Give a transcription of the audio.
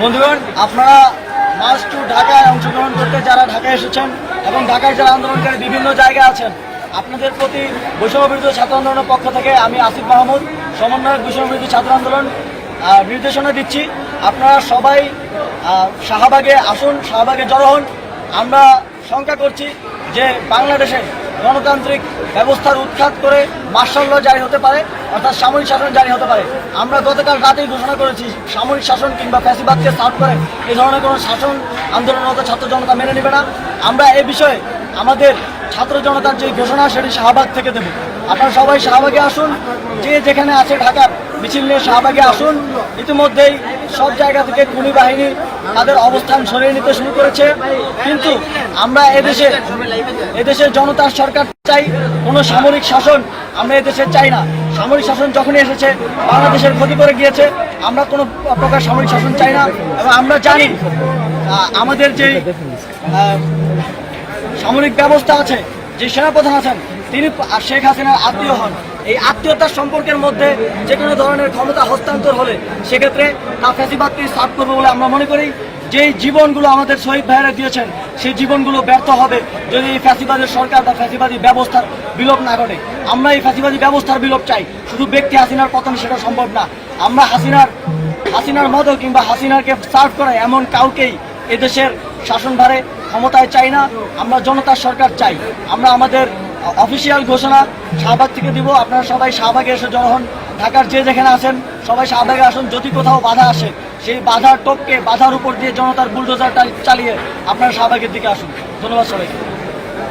বন্ধুগণ, আপনারা March two ঢাকায় অংশগ্রহণ করতে যারা ঢাকায় এসেছেন এবং ঢাকায় যারা আন্দোলনকারী বিভিন্ন জায়গায় আছেন, আপনাদের প্রতি বৈষম্যবিরোধী ছাত্র আন্দোলনের পক্ষ থেকে আমি আসিফ মাহমুদ, সমন্বয়ক বৈষম্যবিরোধী ছাত্র আন্দোলন, নির্দেশনা দিচ্ছি। আপনারা সবাই শাহবাগে আসুন, শাহবাগে জড়ো হন। আমরা শঙ্কা করছি যে বাংলাদেশে গণতান্ত্রিক ব্যবস্থার উৎখাত করে মার্শাল ল জারি হতে পারে, অর্থাৎ সামরিক শাসন জারি হতে পারে। আমরা গতকাল রাতেই ঘোষণা করেছি সামরিক শাসন কিংবা ফ্যাসিবাদকে সার্ভ করে এই ধরনের কোনো শাসন আন্দোলনরত ছাত্র জনতা মেনে নেবে না। আমরা এ বিষয়ে আমাদের ছাত্র জনতার যে ঘোষণা সেটি শাহবাগ থেকে দেব। আপনারা সবাই শাহবাগে আসুন, যে যেখানে আছে ঢাকার মিছিল নিয়ে শাহবাগে আসুন। ইতিমধ্যেই সব জায়গা থেকে খুনি বাহিনী তাদের অবস্থান সরিয়ে নিতে শুরু করেছে, কিন্তু আমরা এদেশের জনতার সরকার চাই, কোনো সামরিক শাসন আমরা এদেশে চাই না। সামরিক শাসন যখনই এসেছে বাংলাদেশের ক্ষতি করে গিয়েছে, আমরা কোনো প্রকার সামরিক শাসন চাই না। এবং আমরা জানি আমাদের যে সামরিক ব্যবস্থা আছে, যে সেনাপ্রধান আছেন, তিনি শেখ হাসিনার আত্মীয় হন। এই আত্মীয়তার সম্পর্কের মধ্যে যে কোনো ধরনের ক্ষমতা হস্তান্তর হলে সেক্ষেত্রে তা ফ্যাসিবাদকে সার্ভ করবে বলে আমরা মনে করি। যেই জীবনগুলো আমাদের শহীদ ভাইয়েরা দিয়েছেন সেই জীবনগুলো ব্যর্থ হবে যদি এই ফ্যাসিবাদের সরকার বা ফ্যাসিবাদী ব্যবস্থার বিলোপ না ঘটে। আমরা এই ফ্যাসিবাদী ব্যবস্থার বিলোপ চাই, শুধু ব্যক্তি হাসিনার পতন সেটা সম্ভব না। আমরা হাসিনার মতো কিংবা হাসিনাকে সার্ভ করে এমন কাউকেই এদেশের শাসনভারে ক্ষমতায় চাই না। আমরা জনতার সরকার চাই। আমরা আমাদের অফিসিয়াল ঘোষণা শাহবাগ থেকে দিব। আপনারা সবাই শাহবাগে এসে জড়ো হন। ঢাকার যে যেখানে আছেন সবাই শাহবাগে আসুন। যদি কোথাও বাধা আসে সেই বাধার উপর দিয়ে জনতার বুলডোজার চালিয়ে আপনারা শাহবাগের দিকে আসুন। ধন্যবাদ সবাইকে।